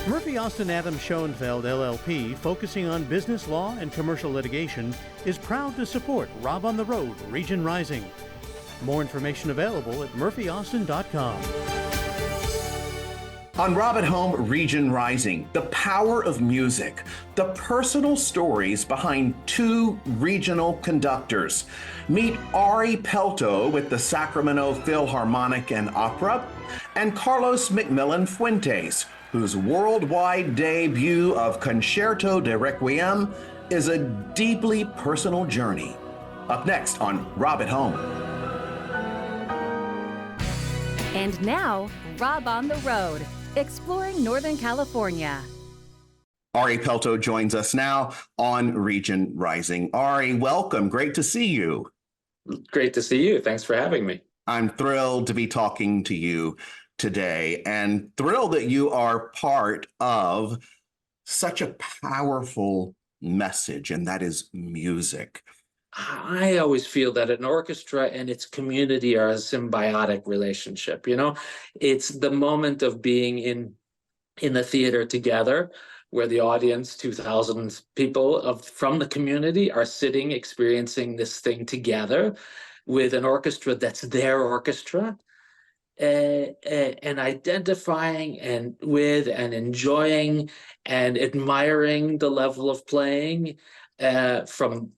Murphy Austin Adams Schoenfeld LLP, focusing on business law and commercial litigation, is proud to support Rob on the Road, Region Rising. More information available at murphyaustin.com. On Rob at Home, Region Rising, the power of music, the personal stories behind two regional conductors. Meet Ari Pelto with the Sacramento Philharmonic and Opera, and Carlos McMillan Fuentes, whose worldwide debut of Concerto de Requiem is a deeply personal journey. Up next on Rob at Home. And now, Rob on the Road, exploring Northern California. Ari Pelto joins us now on Region Rising. Ari, welcome. Great to see you. Great to see you. Thanks for having me. I'm thrilled to be talking to you today and thrilled that you are part of such a powerful message, and that is music. I always feel that an orchestra and its community are a symbiotic relationship. You know, it's the moment of being in the theater together, where the audience, 2,000 people from the community, are sitting, experiencing this thing together with an orchestra that's their orchestra, and identifying and with and enjoying and admiring the level of playing from,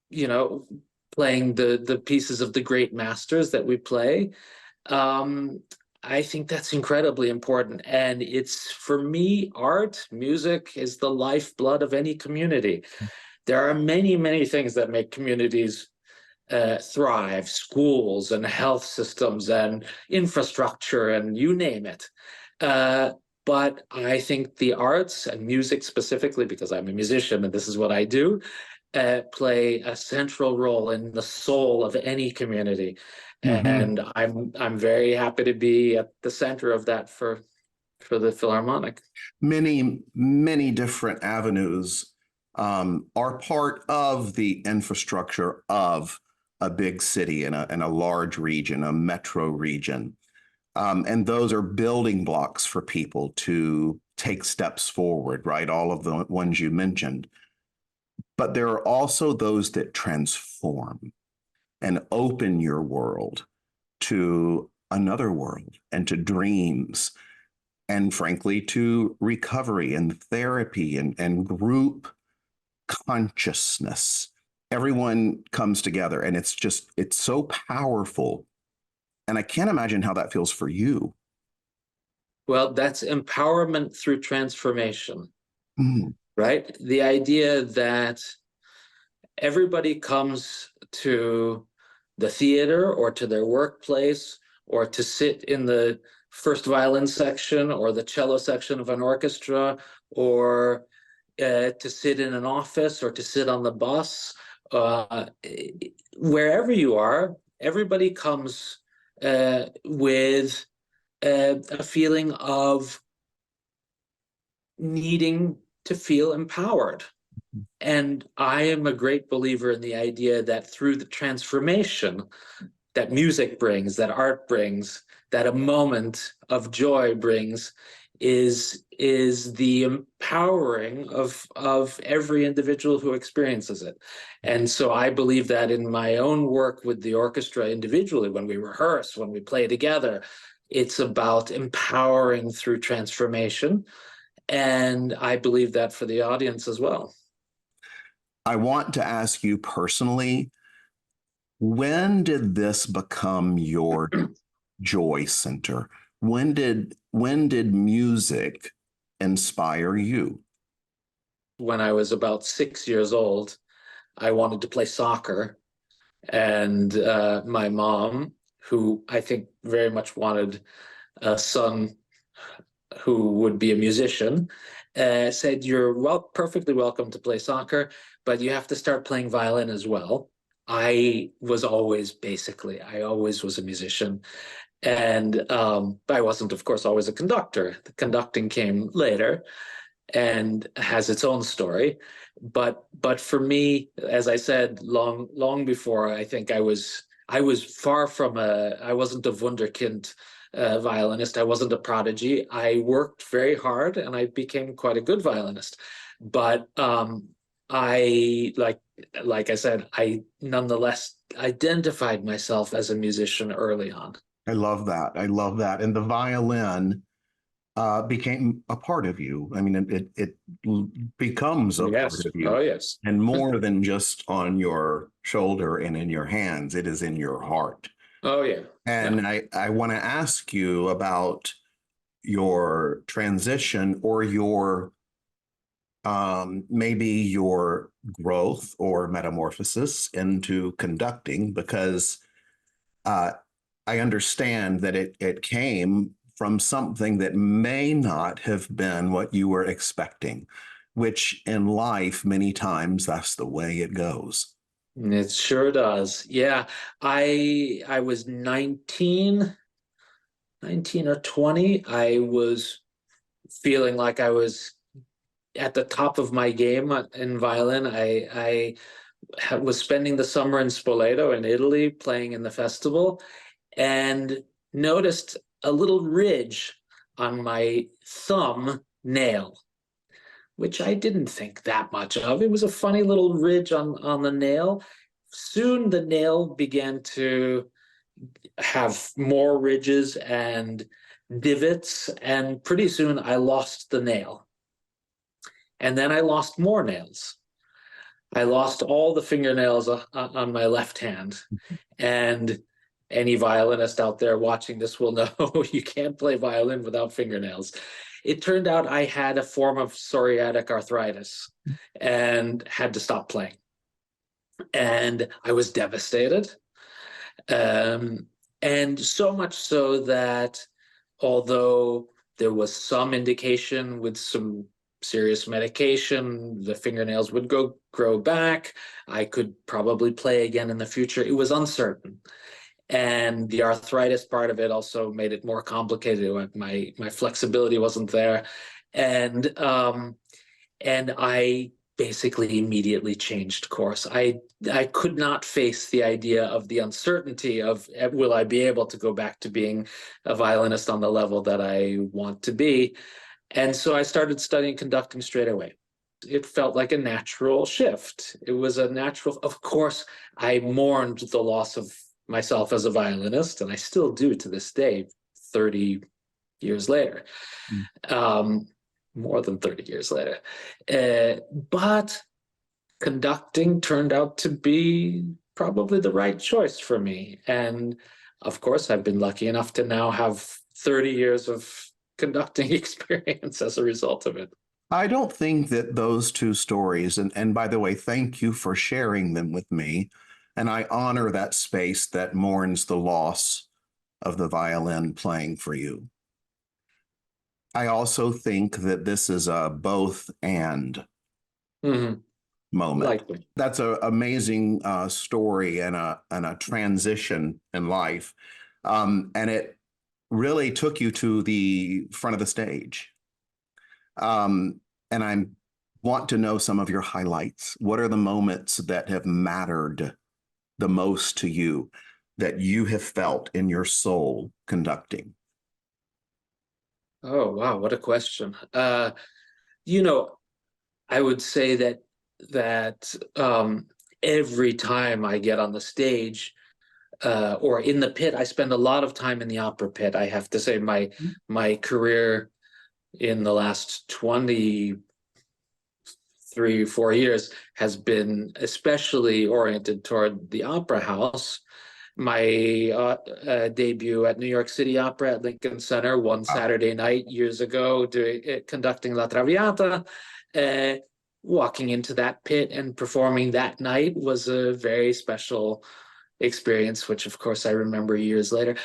you know, playing the pieces of the great masters that we play. I think that's incredibly important. And it's, for me, art, music is the lifeblood of any community. There are many, many things that make communities thrive, schools and health systems and infrastructure and you name it. But I think the arts and music specifically, because I'm a musician and this is what I do, play a central role in the soul of any community. Mm-hmm. And I'm very happy to be at the center of that for the Philharmonic. Many, many different avenues are part of the infrastructure of a big city in a large region, a metro region. And those are building blocks for people to take steps forward, right? All of the ones you mentioned. But there are also those that transform and open your world to another world and to dreams and, frankly, to recovery and therapy and group consciousness. Everyone comes together and it's so powerful. And I can't imagine how that feels for you. Well, that's empowerment through transformation. Mm. Right? The idea that everybody comes to the theater or to their workplace or to sit in the first violin section or the cello section of an orchestra or to sit in an office or to sit on the bus. Wherever you are, everybody comes with a feeling of needing to feel empowered. And I am a great believer in the idea that through the transformation that music brings, that art brings, that a moment of joy brings, is the empowering of every individual who experiences it. And so I believe that in my own work with the orchestra individually, when we rehearse, when we play together, it's about empowering through transformation. And I believe that for the audience as well. I want to ask you personally, when did this become your joy center? When did music inspire you? When I was about 6 years old, I wanted to play soccer. And my mom, who I think very much wanted a son who would be a musician, said, "You're perfectly welcome to play soccer, but you have to start playing violin as well." I always was a musician. And I wasn't, of course, always a conductor. The conducting came later and has its own story. But for me, as I said, long before, I think I was far from I wasn't a wunderkind violinist. I wasn't a prodigy. I worked very hard and I became quite a good violinist. But I, like I said, I nonetheless identified myself as a musician early on. I love that. I love that. And the violin became a part of you. I mean, it becomes a Yes. part of you. Oh, yes. And more than just on your shoulder and in your hands, it is in your heart. Oh, yeah. And Yeah. I want to ask you about your transition or your maybe your growth or metamorphosis into conducting, because I understand that it came from something that may not have been what you were expecting, which in life, many times, that's the way it goes. It sure does. Yeah. I was 19 or 20. I was feeling like I was at the top of my game in violin. I was spending the summer in Spoleto in Italy, playing in the festival, and noticed a little ridge on my thumb nail, which I didn't think that much of. It was a funny little ridge on the nail. Soon the nail began to have more ridges and divots, and pretty soon I lost the nail. And then I lost more nails. I lost all the fingernails on my left hand. And any violinist out there watching this will know you can't play violin without fingernails. It turned out I had a form of psoriatic arthritis and had to stop playing. And I was devastated. And so much so that although there was some indication with some serious medication, the fingernails would grow back, I could probably play again in the future. It was uncertain. And the arthritis part of it also made it more complicated. My flexibility wasn't there. And I basically immediately changed course. I could not face the idea of the uncertainty of, will I be able to go back to being a violinist on the level that I want to be? And so I started studying conducting straight away. It felt like a natural shift. It was a natural, of course, I mourned the loss of myself as a violinist, and I still do to this day, 30 years later. More than 30 years later. But conducting turned out to be probably the right choice for me. And of course, I've been lucky enough to now have 30 years of conducting experience as a result of it. I don't think that those two stories, and by the way, thank you for sharing them with me. And I honor that space that mourns the loss of the violin playing for you. I also think that this is a both and moment. Likely. That's an amazing story and a transition in life. And it really took you to the front of the stage. And I want to know some of your highlights. What are the moments that have mattered the most to you, that you have felt in your soul conducting? Oh, wow, what a question. You know, I would say that every time I get on the stage or in the pit, I spend a lot of time in the opera pit. I have to say my career in the last 23, 4 years has been especially oriented toward the opera house. My debut at New York City Opera at Lincoln Center one Saturday night years ago, conducting La Traviata. Walking into that pit and performing that night was a very special experience, which of course I remember years later.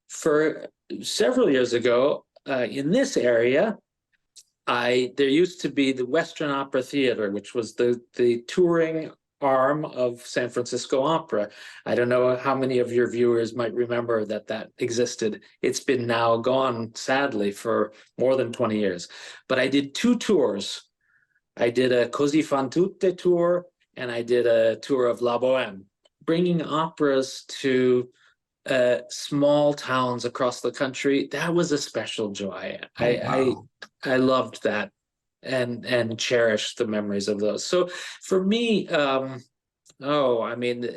For several years ago, in this area, there used to be the Western Opera Theater, which was the touring arm of San Francisco Opera. I don't know how many of your viewers might remember that existed. It's been now gone, sadly, for more than 20 years. But I did 2 tours. I did a Così fan tutte tour, and I did a tour of La Bohème, bringing operas to small towns across the country, that was a special joy. Oh, wow. I loved that and cherished the memories of those. So for me, I mean,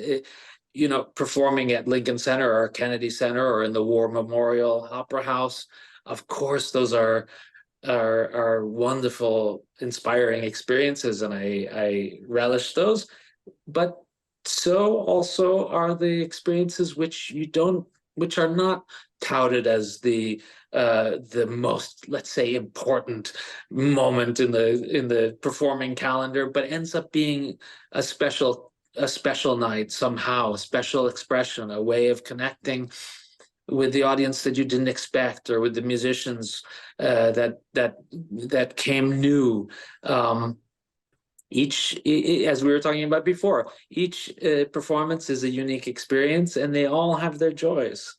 performing at Lincoln Center or Kennedy Center or in the War Memorial Opera House, of course, those are wonderful, inspiring experiences, and I relish those. But so also are the experiences which are not touted as the most, let's say, important moment in the performing calendar, but ends up being a special night somehow, a special expression, a way of connecting with the audience that you didn't expect, or with the musicians that came new. As we were talking about before, each performance is a unique experience, and they all have their joys.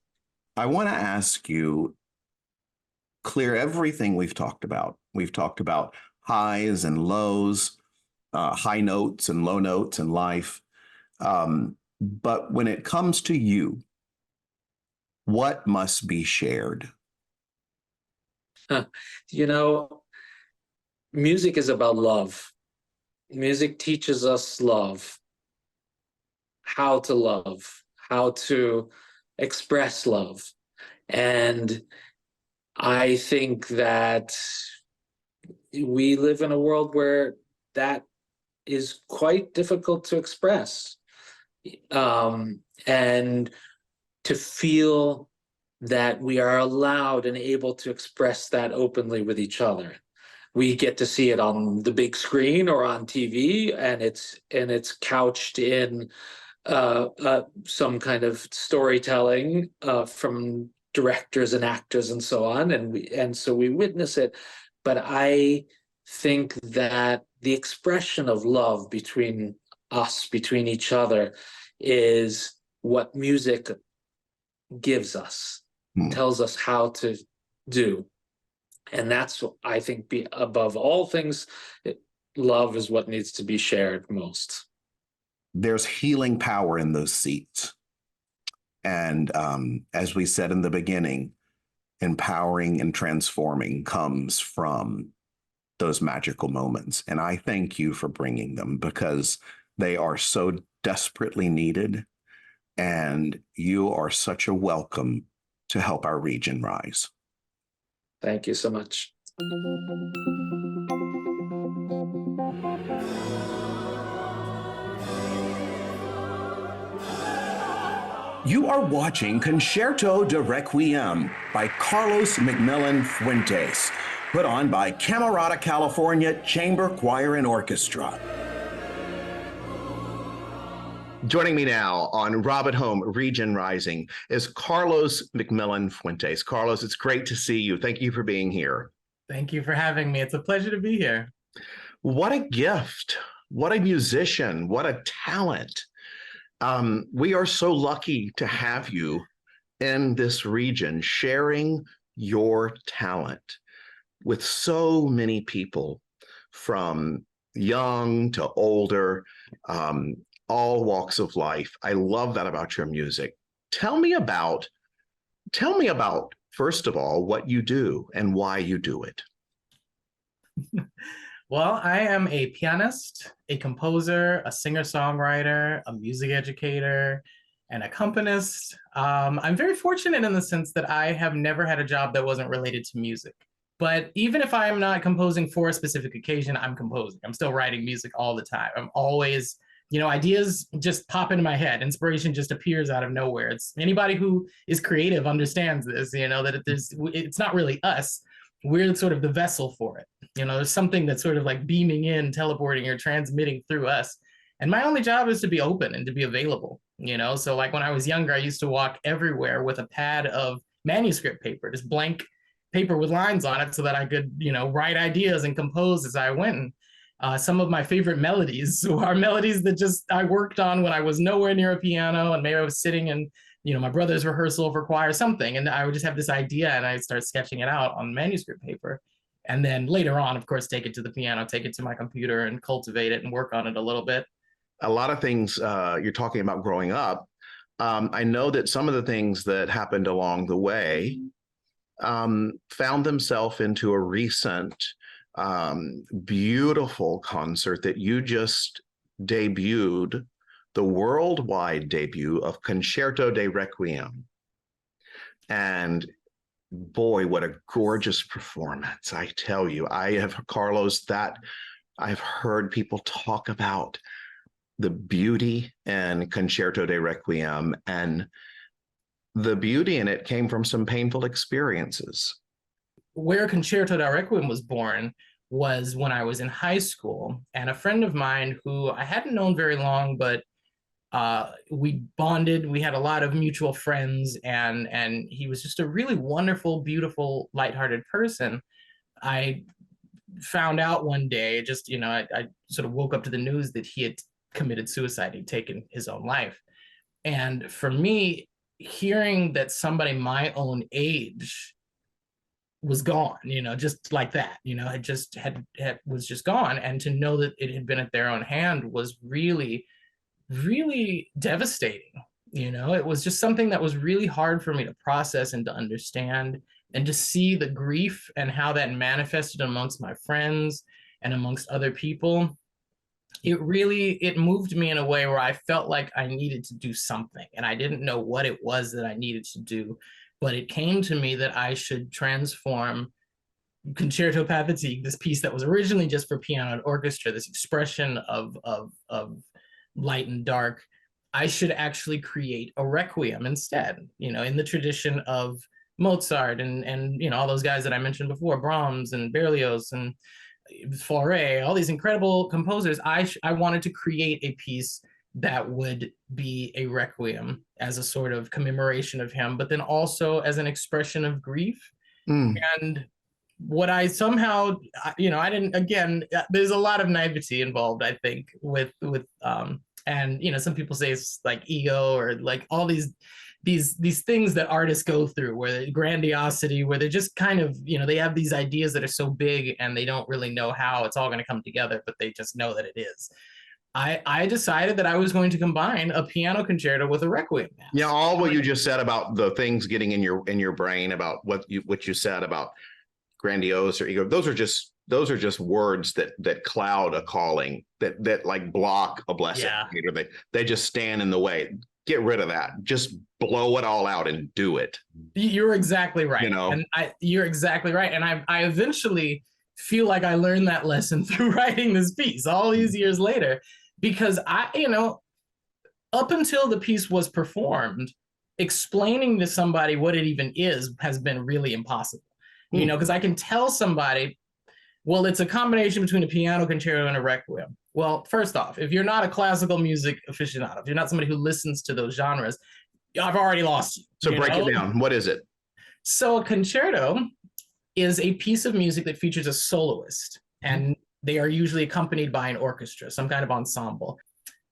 I want to ask you, clear everything we've talked about. We've talked about highs and lows, high notes and low notes in life. But when it comes to you, what must be shared? Music is about love. Music teaches us love, how to express love. And I think that we live in a world where that is quite difficult to express. And to feel that we are allowed and able to express that openly with each other. We get to see it on the big screen or on TV, and it's couched in some kind of storytelling from directors and actors and so on, and so we witness it. But I think that the expression of love between us, between each other, is what music gives us, tells us how to do. And that's what I think, above all things, love is what needs to be shared most. There's healing power in those seats. And as we said in the beginning, empowering and transforming comes from those magical moments. And I thank you for bringing them, because they are so desperately needed. And you are such a welcome to help our region rise. Thank you so much. You are watching Concerto de Requiem by Carlos McMillan Fuentes, put on by Camerata California Chamber Choir and Orchestra. Joining me now on Rob at Home, Region Rising, is Carlos McMillan Fuentes. Carlos, it's great to see you. Thank you for being here. Thank you for having me. It's a pleasure to be here. What a gift. What a musician. What a talent. We are so lucky to have you in this region, sharing your talent with so many people, from young to older, all walks of life. I love that about your music. Tell me about, first of all, what you do and why you do it. Well, I am a pianist, a composer, a singer-songwriter, a music educator, an accompanist. I'm very fortunate in the sense that I have never had a job that wasn't related to music. But even if I'm not composing for a specific occasion, I'm composing. I'm still writing music all the time. I'm always, ideas just pop into my head. Inspiration just appears out of nowhere. It's anybody who is creative understands this, that it's not really us. We're sort of the vessel for it. There's something that's sort of like beaming in, teleporting, or transmitting through us. And my only job is to be open and to be available, So like when I was younger, I used to walk everywhere with a pad of manuscript paper, just blank paper with lines on it, so that I could, write ideas and compose as I went. Some of my favorite melodies are melodies that I worked on when I was nowhere near a piano, and maybe I was sitting in my brother's rehearsal for choir or something, and I would just have this idea and I start sketching it out on manuscript paper. And then later on, of course, take it to the piano, take it to my computer and cultivate it and work on it a little bit. A lot of things you're talking about growing up I know that some of the things that happened along the way found themselves into a recent beautiful concert that you just debuted, the worldwide debut of Concerto de Requiem. And boy, what a gorgeous performance. I tell you, Carlos, that I've heard people talk about the beauty in Concerto de Requiem, and the beauty in it came from some painful experiences. Where Concerto de Requiem was born was when I was in high school, and a friend of mine who I hadn't known very long, but we bonded. We had a lot of mutual friends, and he was just a really wonderful, beautiful, lighthearted person. I found out one day, just, I sort of woke up to the news that he had committed suicide. He'd taken his own life. And for me, hearing that somebody my own age was gone, just like that, it just was just gone. And to know that it had been at their own hand was really, really devastating. It was just something that was really hard for me to process and to understand, and to see the grief and how that manifested amongst my friends and amongst other people. It moved me in a way where I felt like I needed to do something, and I didn't know what it was that I needed to do, but it came to me that I should transform Concerto Pathétique, this piece that was originally just for piano and orchestra, this expression of light and dark. I should actually create a requiem instead, in the tradition of Mozart and all those guys that I mentioned before, Brahms and Berlioz and Fauré, all these incredible composers. I wanted to create a piece that would be a requiem as a sort of commemoration of him, but then also as an expression of grief. And what I somehow, I didn't, again, there's a lot of naivety involved, I think, with and some people say it's like ego, or like all these things that artists go through, where grandiosity, where they're just kind of, they have these ideas that are so big and they don't really know how it's all going to come together, but they just know that it is. I decided that I was going to combine a piano concerto with a requiem mass. Yeah, all what you just said about the things getting in your brain, about what you said about grandiose or ego, those are just words that cloud a calling, that like block a blessing. Yeah. They just stand in the way. Get rid of that. Just blow it all out and do it. You're exactly right. And you're exactly right. And I eventually feel like I learned that lesson through writing this piece all these years later, because up until the piece was performed, explaining to somebody what it even is has been really impossible. Because I can tell somebody, well, it's a combination between a piano concerto and a requiem. Well, first off, if you're not a classical music aficionado, if you're not somebody who listens to those genres, I've already lost you. So break it down. What is it? So a concerto is a piece of music that features a soloist, and they are usually accompanied by an orchestra, some kind of ensemble.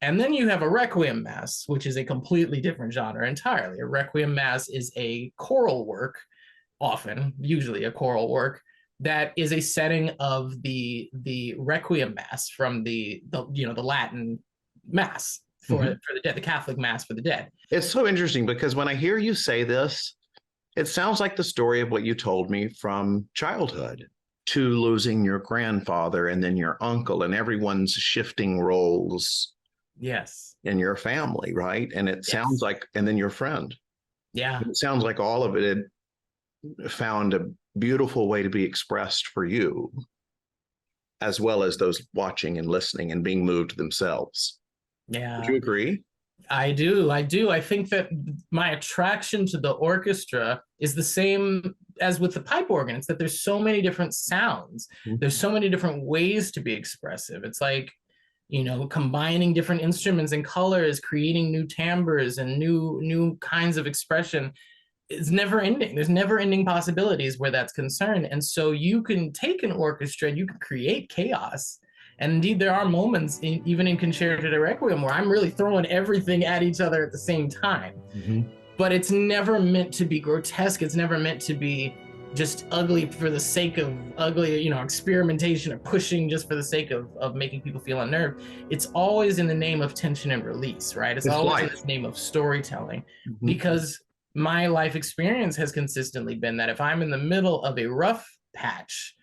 And then you have a requiem mass, which is a completely different genre entirely. A requiem mass is a choral work, usually a choral work, that is a setting of the requiem mass from the Latin mass for the dead, the Catholic mass for the dead. It's so interesting, because when I hear you say this, it sounds like the story of what you told me from childhood, to losing your grandfather and then your uncle, and everyone's shifting roles. Yes. In your family, right? And it sounds like, and then your friend. Yeah. It sounds like all of it had found a beautiful way to be expressed for you, as well as those watching and listening and being moved themselves. Yeah. Would you agree? I do. I think that my attraction to the orchestra is the same as with the pipe organ. It's that there's so many different sounds. There's so many different ways to be expressive. It's like, combining different instruments and colors, creating new timbres and new kinds of expression. It's never ending. There's never ending possibilities where that's concerned. And so you can take an orchestra and you can create chaos. And indeed, there are moments, even in Concerto de Requiem, where I'm really throwing everything at each other at the same time. But it's never meant to be grotesque. It's never meant to be just ugly for the sake of ugly, you know, experimentation or pushing just for the sake of making people feel unnerved. It's always in the name of tension and release, right? It's always in the name of storytelling, because my life experience has consistently been that if I'm in the middle of a rough patch,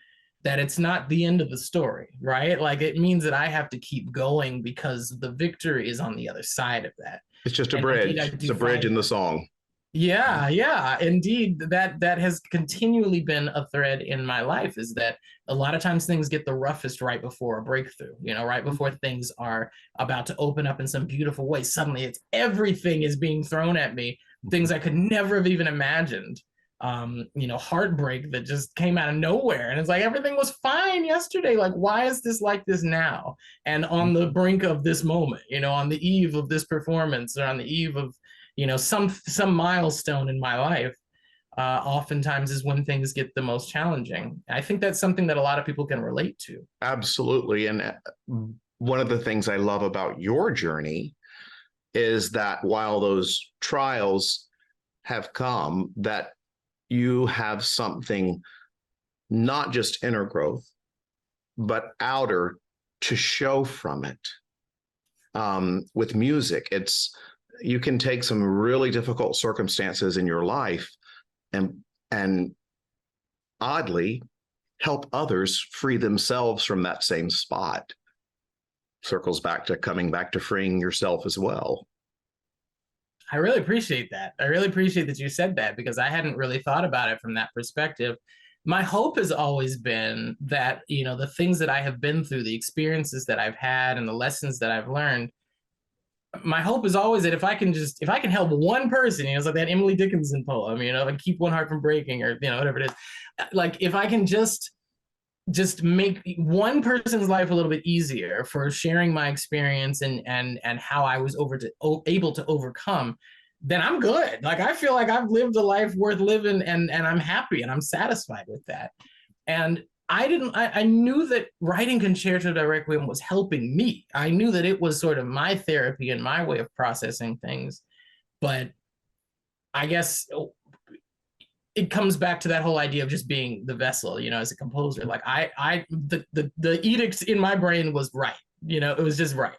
that it's not the end of the story, right? Like, it means that I have to keep going because the victory is on the other side of that. It's just a bridge. It's a bridge in the song. Yeah, indeed. That has continually been a thread in my life, is that a lot of times things get the roughest right before a breakthrough, you know, right before things are about to open up in some beautiful way. Suddenly everything is being thrown at me, things I could never have even imagined. You know, heartbreak that just came out of nowhere. And it's like, everything was fine yesterday. Like, why is this like this now? And on the brink of this moment, you know, on the eve of this performance, or on the eve of, you know, some milestone in my life, oftentimes is when things get the most challenging. I think that's something that a lot of people can relate to. Absolutely. And one of the things I love about your journey is that while those trials have come, that you have something, not just inner growth, but outer to show from it. With music, you can take some really difficult circumstances in your life and oddly help others free themselves from that same spot. Circles back to coming back to freeing yourself as well. I really appreciate that. I really appreciate that you said that, because I hadn't really thought about it from that perspective. My hope has always been that, you know, the things that I have been through, the experiences that I've had, and the lessons that I've learned, my hope is always that if I can help one person, you know, it's like that Emily Dickinson poem, you know, and keep one heart from breaking, or, you know, whatever it is. Like, if I can just make one person's life a little bit easier for sharing my experience and how I was able to overcome, then I'm good. Like, I feel like I've lived a life worth living, and I'm happy and I'm satisfied with that. And I knew that writing Concerto di Requiem was helping me. I knew that it was sort of my therapy and my way of processing things. But I guess it comes back to that whole idea of just being the vessel, you know, as a composer. Like, the edict in my brain was right. You know, it was just right.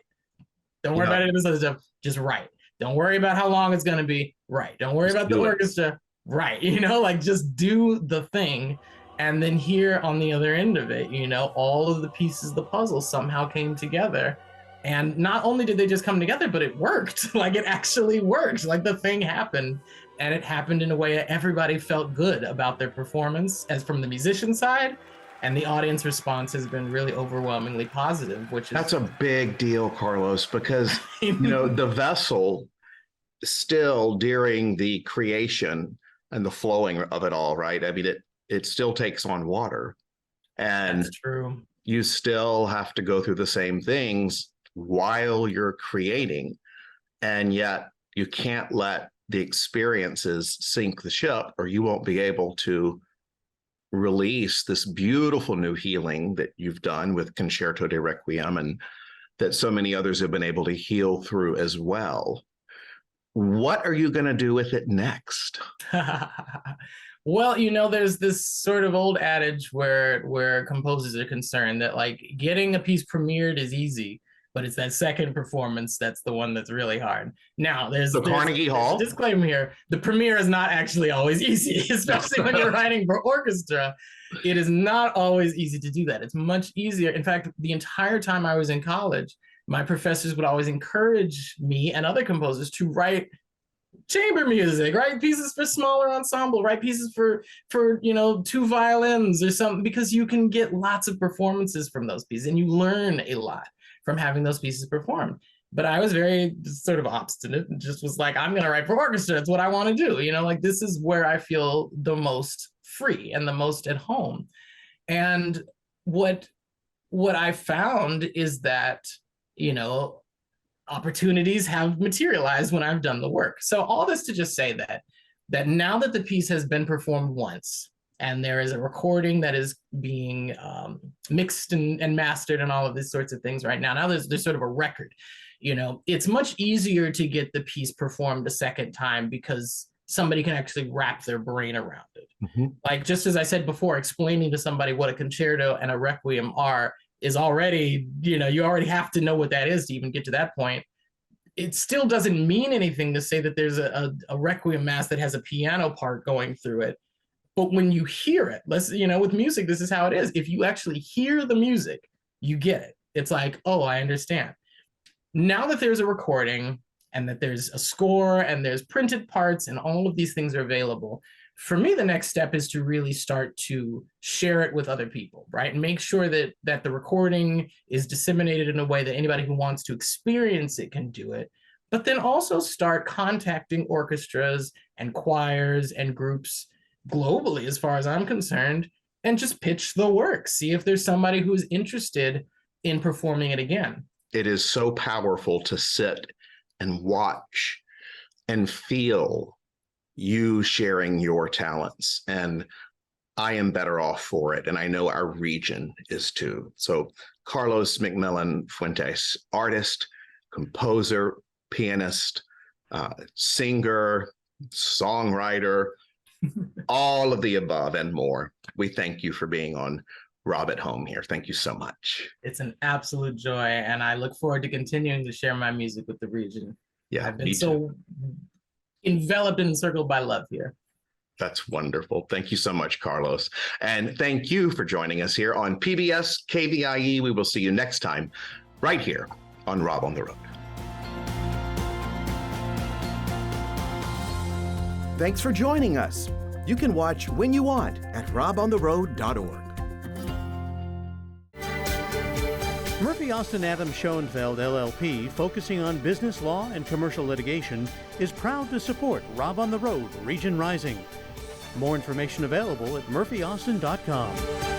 Don't worry about any of this other stuff. Just right. Don't worry about how long it's going to be. Right. Don't worry about the orchestra. Right. You know, like, just do the thing. And then here on the other end of it, you know, all of the pieces of the puzzle somehow came together. And not only did they just come together, but it worked. Like, it actually worked. Like, the thing happened, and it happened in a way that everybody felt good about their performance, as from the musician side, and the audience response has been really overwhelmingly positive, which is... That's a big deal, Carlos, because, you know, the vessel still, during the creation and the flowing of it all, right? I mean, it still takes on water, and that's true. You still have to go through the same things while you're creating, and yet you can't let the experiences sink the ship, or you won't be able to release this beautiful new healing that you've done with Concerto di Requiem, and that so many others have been able to heal through as well. What are you going to do with it next? Well, you know, there's this sort of old adage where composers are concerned that, like, getting a piece premiered is easy, but it's that second performance that's the one that's really hard. Now, there's Carnegie Hall. There's a disclaimer here: the premiere is not actually always easy, especially when you're writing for orchestra. It is not always easy to do that. It's much easier. In fact, the entire time I was in college, my professors would always encourage me and other composers to write chamber music, write pieces for smaller ensemble, write pieces for you know, 2 violins or something, because you can get lots of performances from those pieces, and you learn a lot from having those pieces performed. But I was very sort of obstinate and just was like, I'm going to write for orchestra. It's what I want to do. You know, like, this is where I feel the most free and the most at home. And what I found is that, you know, opportunities have materialized when I've done the work. So all this to just say that now that the piece has been performed once, and there is a recording that is being mixed and mastered and all of these sorts of things right now. Now there's sort of a record, you know, it's much easier to get the piece performed a second time, because somebody can actually wrap their brain around it. Mm-hmm. Like, just as I said before, explaining to somebody what a concerto and a requiem are is already, you already have to know what that is to even get to that point. It still doesn't mean anything to say that there's a requiem mass that has a piano part going through it. But when you hear it, with music, this is how it is. If you actually hear the music, you get it. It's like, oh, I understand. Now that there's a recording and that there's a score and there's printed parts and all of these things are available, for me, the next step is to really start to share it with other people, right? And make sure that the recording is disseminated in a way that anybody who wants to experience it can do it. But then also start contacting orchestras and choirs and groups globally, as far as I'm concerned, and just pitch the work. See if there's somebody who's interested in performing it again. It is so powerful to sit and watch and feel you sharing your talents. And I am better off for it. And I know our region is too. So Carlos McMillan Fuentes, artist, composer, pianist, singer, songwriter, all of the above and more. We thank you for being on Rob at Home here. Thank you so much. It's an absolute joy. And I look forward to continuing to share my music with the region. Yeah, I've been so enveloped and encircled by love here. That's wonderful. Thank you so much, Carlos. And thank you for joining us here on PBS KVIE. We will see you next time right here on Rob on the Road. Thanks for joining us. You can watch when you want at robontheroad.org. Murphy Austin Adams Schoenfeld LLP, focusing on business law and commercial litigation, is proud to support Rob on the Road, Region Rising. More information available at murphyaustin.com.